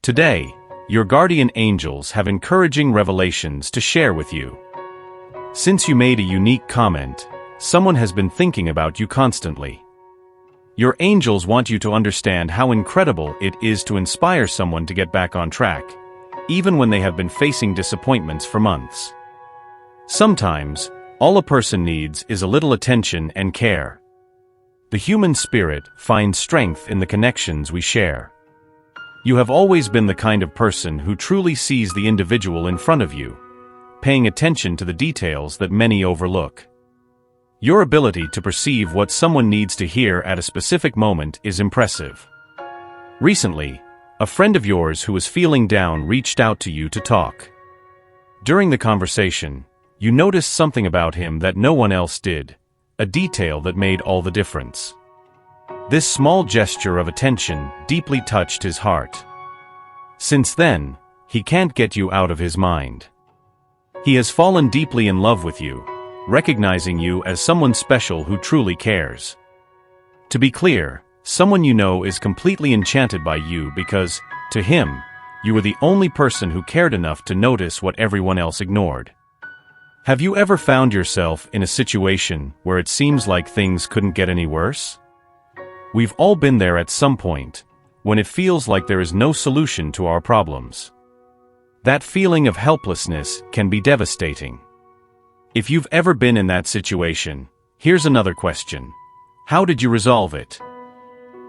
Today, your guardian angels have encouraging revelations to share with you. Since you made a unique comment, someone has been thinking about you constantly. Your angels want you to understand how incredible it is to inspire someone to get back on track, even when they have been facing disappointments for months. Sometimes, all a person needs is a little attention and care. The human spirit finds strength in the connections we share. You have always been the kind of person who truly sees the individual in front of you, paying attention to the details that many overlook. Your ability to perceive what someone needs to hear at a specific moment is impressive. Recently, a friend of yours who was feeling down reached out to you to talk. During the conversation, you noticed something about him that no one else did, a detail that made all the difference. This small gesture of attention deeply touched his heart. Since then, he can't get you out of his mind. He has fallen deeply in love with you, recognizing you as someone special who truly cares. To be clear, someone you know is completely enchanted by you because, to him, you were the only person who cared enough to notice what everyone else ignored. Have you ever found yourself in a situation where it seems like things couldn't get any worse? We've all been there at some point, when it feels like there is no solution to our problems. That feeling of helplessness can be devastating. If you've ever been in that situation, here's another question. How did you resolve it?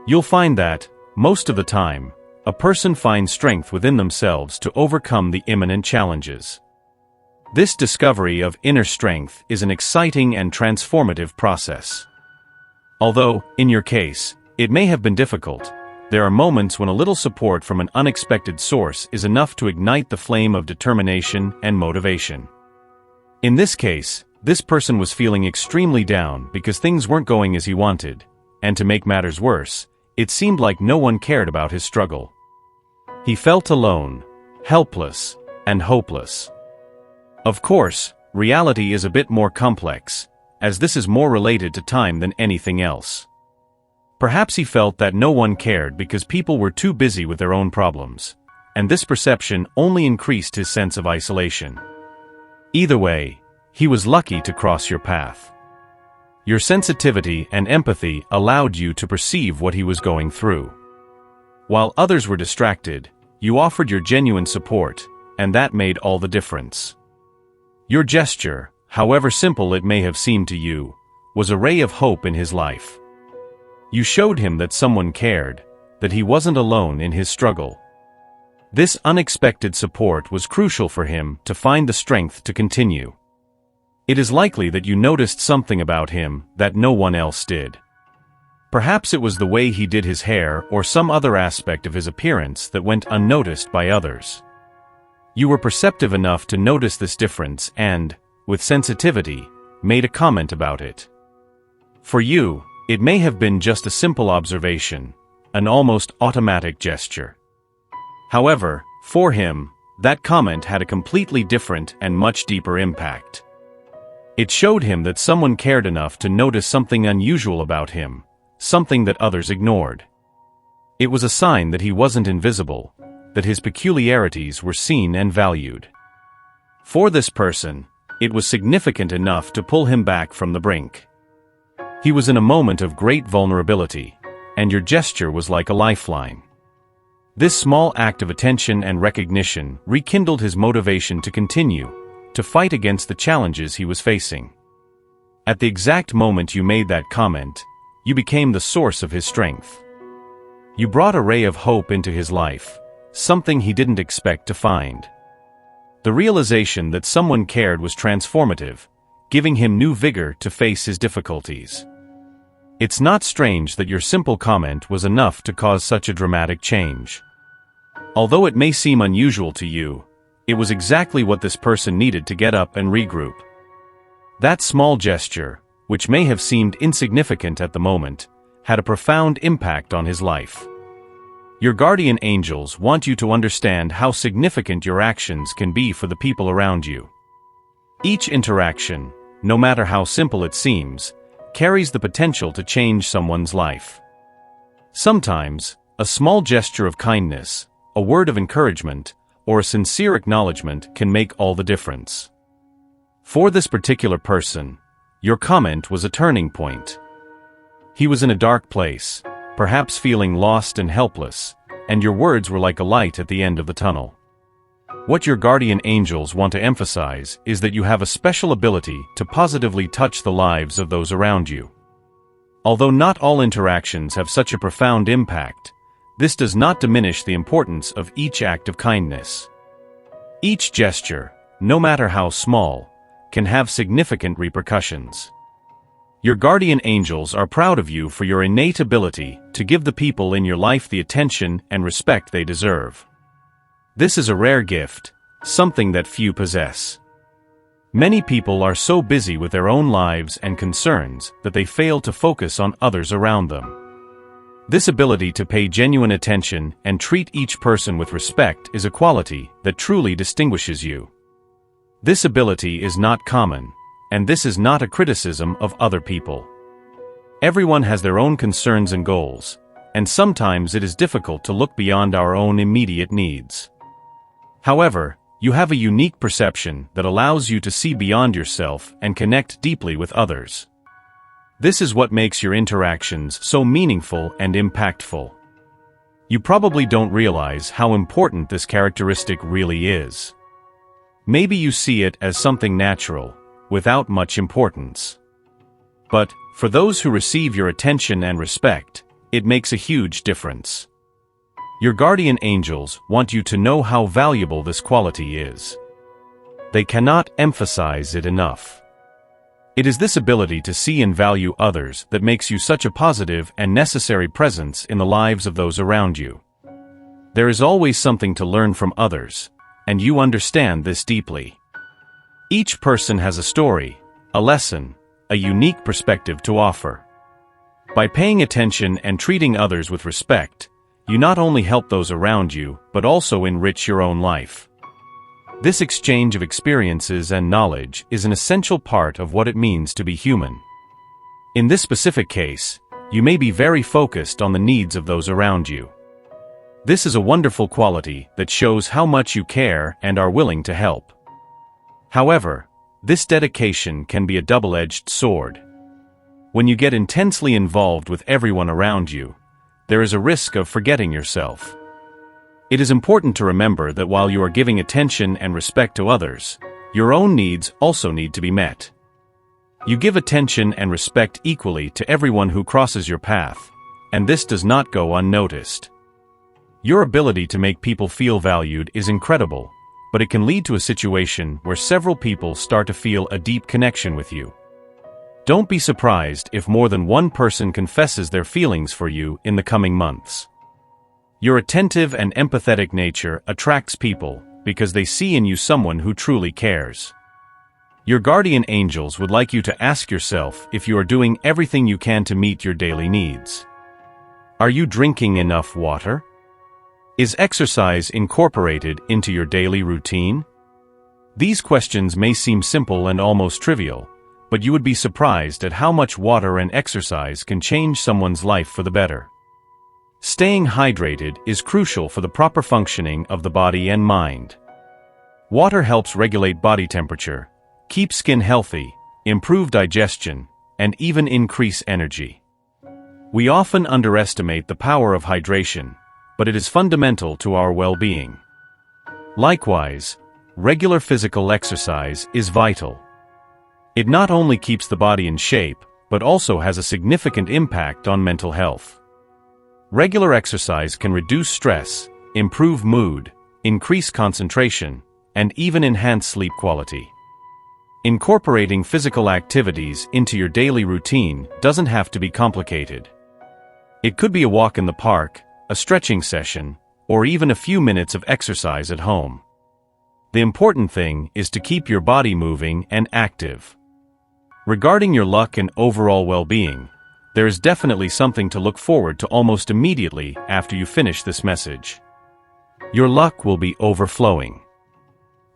You'll find that, most of the time, a person finds strength within themselves to overcome the imminent challenges. This discovery of inner strength is an exciting and transformative process. Although, in your case, it may have been difficult, there are moments when a little support from an unexpected source is enough to ignite the flame of determination and motivation. In this case, this person was feeling extremely down because things weren't going as he wanted, and to make matters worse, it seemed like no one cared about his struggle. He felt alone, helpless, and hopeless. Of course, reality is a bit more complex, as this is more related to time than anything else. Perhaps he felt that no one cared because people were too busy with their own problems, and this perception only increased his sense of isolation. Either way, he was lucky to cross your path. Your sensitivity and empathy allowed you to perceive what he was going through. While others were distracted, you offered your genuine support, and that made all the difference. Your gesture, however simple it may have seemed to you, was a ray of hope in his life. You showed him that someone cared, that he wasn't alone in his struggle. This unexpected support was crucial for him to find the strength to continue. It is likely that you noticed something about him that no one else did. Perhaps it was the way he did his hair or some other aspect of his appearance that went unnoticed by others. You were perceptive enough to notice this difference and, with sensitivity, made a comment about it. For you, it may have been just a simple observation, an almost automatic gesture. However, for him, that comment had a completely different and much deeper impact. It showed him that someone cared enough to notice something unusual about him, something that others ignored. It was a sign that he wasn't invisible, that his peculiarities were seen and valued. For this person, it was significant enough to pull him back from the brink. He was in a moment of great vulnerability, and your gesture was like a lifeline. This small act of attention and recognition rekindled his motivation to continue, to fight against the challenges he was facing. At the exact moment you made that comment, you became the source of his strength. You brought a ray of hope into his life, something he didn't expect to find. The realization that someone cared was transformative, giving him new vigor to face his difficulties. It's not strange that your simple comment was enough to cause such a dramatic change. Although it may seem unusual to you, it was exactly what this person needed to get up and regroup. That small gesture, which may have seemed insignificant at the moment, had a profound impact on his life. Your guardian angels want you to understand how significant your actions can be for the people around you. Each interaction, no matter how simple it seems, carries the potential to change someone's life. Sometimes, a small gesture of kindness, a word of encouragement, or a sincere acknowledgement can make all the difference. For this particular person, your comment was a turning point. He was in a dark place, perhaps feeling lost and helpless, and your words were like a light at the end of the tunnel. What your guardian angels want to emphasize is that you have a special ability to positively touch the lives of those around you. Although not all interactions have such a profound impact, this does not diminish the importance of each act of kindness. Each gesture, no matter how small, can have significant repercussions. Your guardian angels are proud of you for your innate ability to give the people in your life the attention and respect they deserve. This is a rare gift, something that few possess. Many people are so busy with their own lives and concerns that they fail to focus on others around them. This ability to pay genuine attention and treat each person with respect is a quality that truly distinguishes you. This ability is not common, and this is not a criticism of other people. Everyone has their own concerns and goals, and sometimes it is difficult to look beyond our own immediate needs. However, you have a unique perception that allows you to see beyond yourself and connect deeply with others. This is what makes your interactions so meaningful and impactful. You probably don't realize how important this characteristic really is. Maybe you see it as something natural, without much importance. But, for those who receive your attention and respect, it makes a huge difference. Your guardian angels want you to know how valuable this quality is. They cannot emphasize it enough. It is this ability to see and value others that makes you such a positive and necessary presence in the lives of those around you. There is always something to learn from others, and you understand this deeply. Each person has a story, a lesson, a unique perspective to offer. By paying attention and treating others with respect, you not only help those around you, but also enrich your own life. This exchange of experiences and knowledge is an essential part of what it means to be human. In this specific case, you may be very focused on the needs of those around you. This is a wonderful quality that shows how much you care and are willing to help. However, this dedication can be a double-edged sword. When you get intensely involved with everyone around you, there is a risk of forgetting yourself. It is important to remember that while you are giving attention and respect to others, your own needs also need to be met. You give attention and respect equally to everyone who crosses your path, and this does not go unnoticed. Your ability to make people feel valued is incredible, but it can lead to a situation where several people start to feel a deep connection with you. Don't be surprised if more than one person confesses their feelings for you in the coming months. Your attentive and empathetic nature attracts people because they see in you someone who truly cares. Your guardian angels would like you to ask yourself if you are doing everything you can to meet your daily needs. Are you drinking enough water? Is exercise incorporated into your daily routine? These questions may seem simple and almost trivial, but you would be surprised at how much water and exercise can change someone's life for the better. Staying hydrated is crucial for the proper functioning of the body and mind. Water helps regulate body temperature, keep skin healthy, improve digestion, and even increase energy. We often underestimate the power of hydration, but it is fundamental to our well-being. Likewise, regular physical exercise is vital. It not only keeps the body in shape, but also has a significant impact on mental health. Regular exercise can reduce stress, improve mood, increase concentration, and even enhance sleep quality. Incorporating physical activities into your daily routine doesn't have to be complicated. It could be a walk in the park, a stretching session, or even a few minutes of exercise at home. The important thing is to keep your body moving and active. Regarding your luck and overall well-being, there is definitely something to look forward to almost immediately after you finish this message. Your luck will be overflowing.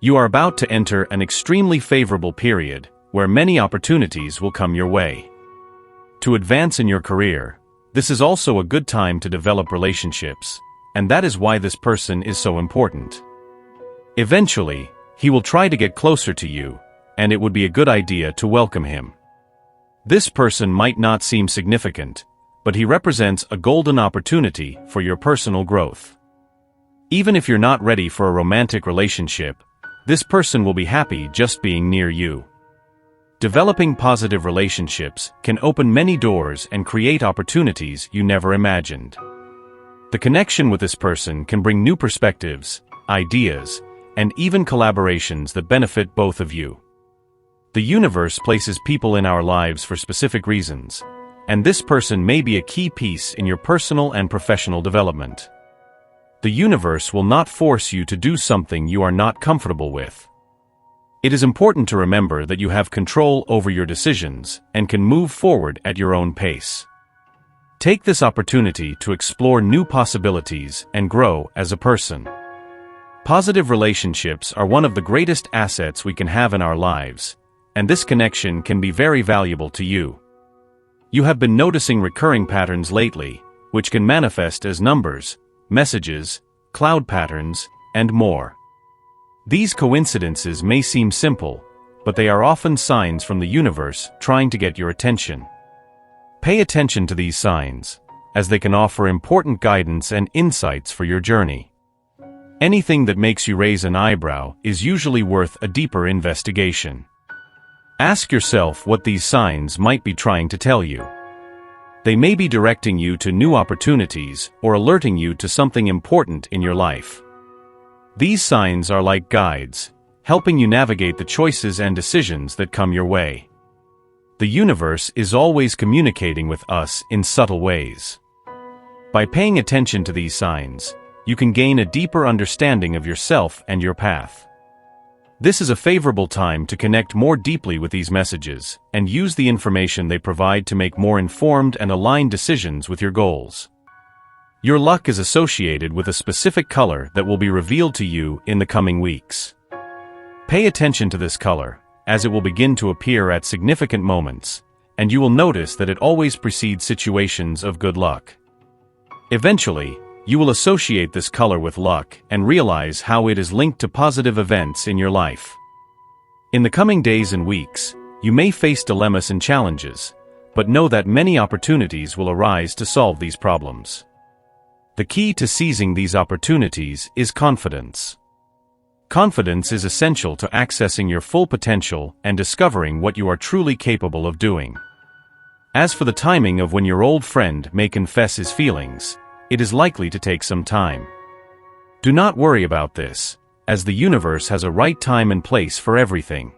You are about to enter an extremely favorable period where many opportunities will come your way. To advance in your career, this is also a good time to develop relationships, and that is why this person is so important. Eventually, he will try to get closer to you, and it would be a good idea to welcome him. This person might not seem significant, but he represents a golden opportunity for your personal growth. Even if you're not ready for a romantic relationship, this person will be happy just being near you. Developing positive relationships can open many doors and create opportunities you never imagined. The connection with this person can bring new perspectives, ideas, and even collaborations that benefit both of you. The universe places people in our lives for specific reasons, and this person may be a key piece in your personal and professional development. The universe will not force you to do something you are not comfortable with. It is important to remember that you have control over your decisions and can move forward at your own pace. Take this opportunity to explore new possibilities and grow as a person. Positive relationships are one of the greatest assets we can have in our lives, and this connection can be very valuable to you. You have been noticing recurring patterns lately, which can manifest as numbers, messages, cloud patterns, and more. These coincidences may seem simple, but they are often signs from the universe trying to get your attention. Pay attention to these signs, as they can offer important guidance and insights for your journey. Anything that makes you raise an eyebrow is usually worth a deeper investigation. Ask yourself what these signs might be trying to tell you. They may be directing you to new opportunities or alerting you to something important in your life. These signs are like guides, helping you navigate the choices and decisions that come your way. The universe is always communicating with us in subtle ways. By paying attention to these signs, you can gain a deeper understanding of yourself and your path. This is a favorable time to connect more deeply with these messages and use the information they provide to make more informed and aligned decisions with your goals. Your luck is associated with a specific color that will be revealed to you in the coming weeks. Pay attention to this color, as it will begin to appear at significant moments, and you will notice that it always precedes situations of good luck. Eventually, you will associate this color with luck and realize how it is linked to positive events in your life. In the coming days and weeks, you may face dilemmas and challenges, but know that many opportunities will arise to solve these problems. The key to seizing these opportunities is confidence. Confidence is essential to accessing your full potential and discovering what you are truly capable of doing. As for the timing of when your old friend may confess his feelings, it is likely to take some time. Do not worry about this, as the universe has a right time and place for everything.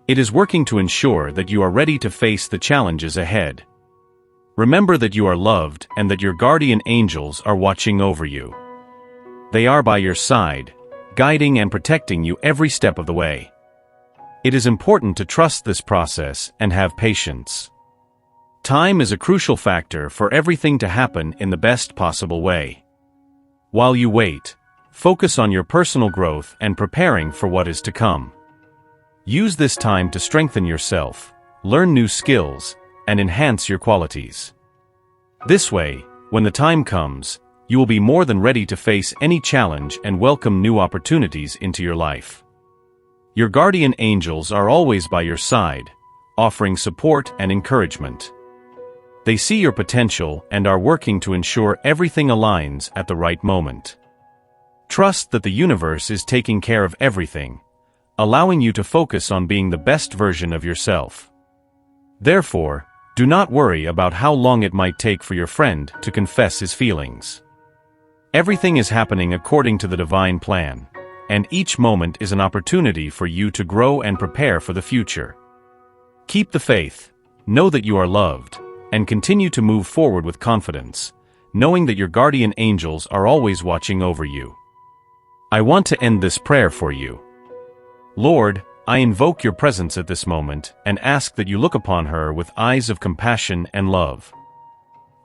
It is working to ensure that you are ready to face the challenges ahead. Remember that you are loved and that your guardian angels are watching over you. They are by your side, guiding and protecting you every step of the way. It is important to trust this process and have patience. Time is a crucial factor for everything to happen in the best possible way. While you wait, focus on your personal growth and preparing for what is to come. Use this time to strengthen yourself, learn new skills, and enhance your qualities. This way, when the time comes, you will be more than ready to face any challenge and welcome new opportunities into your life. Your guardian angels are always by your side, offering support and encouragement. They see your potential and are working to ensure everything aligns at the right moment. Trust that the universe is taking care of everything, allowing you to focus on being the best version of yourself. Therefore, do not worry about how long it might take for your friend to confess his feelings. Everything is happening according to the divine plan, and each moment is an opportunity for you to grow and prepare for the future. Keep the faith, know that you are loved, and continue to move forward with confidence, knowing that your guardian angels are always watching over you. I want to end this prayer for you. Lord, I invoke your presence at this moment and ask that you look upon her with eyes of compassion and love.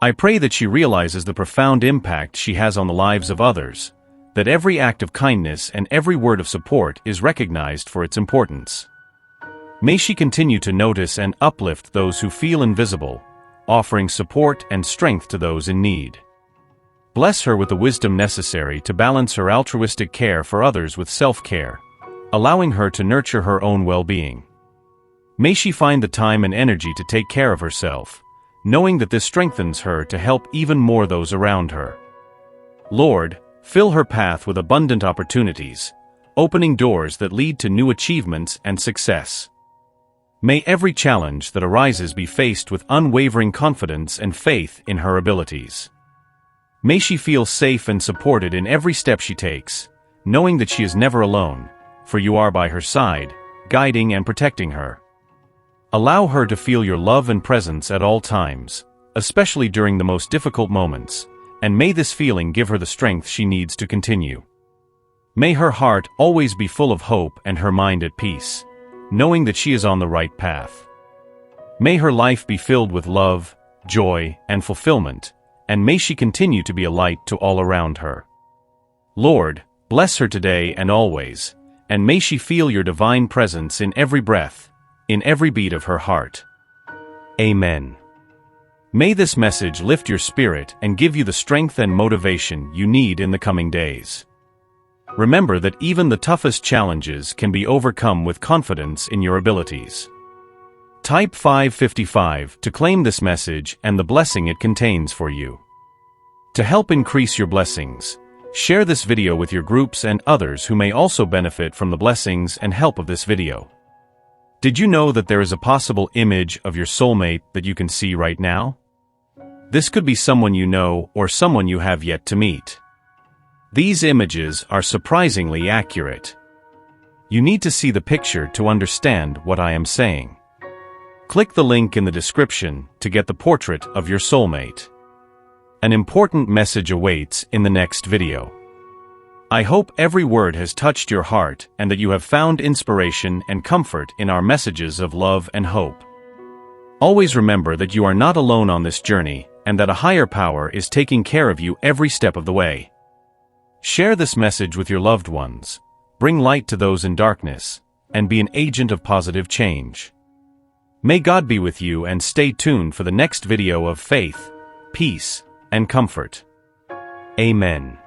I pray that she realizes the profound impact she has on the lives of others, that every act of kindness and every word of support is recognized for its importance. May she continue to notice and uplift those who feel invisible, offering support and strength to those in need. Bless her with the wisdom necessary to balance her altruistic care for others with self-care, allowing her to nurture her own well-being. May she find the time and energy to take care of herself, knowing that this strengthens her to help even more those around her. Lord, fill her path with abundant opportunities, opening doors that lead to new achievements and success. May every challenge that arises be faced with unwavering confidence and faith in her abilities. May she feel safe and supported in every step she takes, knowing that she is never alone, for you are by her side, guiding and protecting her. Allow her to feel your love and presence at all times, especially during the most difficult moments, and may this feeling give her the strength she needs to continue. May her heart always be full of hope and her mind at peace, knowing that she is on the right path. May her life be filled with love, joy, and fulfillment, and may she continue to be a light to all around her. Lord, bless her today and always, and may she feel your divine presence in every breath, in every beat of her heart. Amen. May this message lift your spirit and give you the strength and motivation you need in the coming days. Remember that even the toughest challenges can be overcome with confidence in your abilities. Type 555 to claim this message and the blessing it contains for you. To help increase your blessings, share this video with your groups and others who may also benefit from the blessings and help of this video. Did you know that there is a possible image of your soulmate that you can see right now? This could be someone you know or someone you have yet to meet. These images are surprisingly accurate. You need to see the picture to understand what I am saying. Click the link in the description to get the portrait of your soulmate. An important message awaits in the next video. I hope every word has touched your heart and that you have found inspiration and comfort in our messages of love and hope. Always remember that you are not alone on this journey and that a higher power is taking care of you every step of the way. Share this message with your loved ones, bring light to those in darkness, and be an agent of positive change. May God be with you and stay tuned for the next video of faith, peace, and comfort. Amen.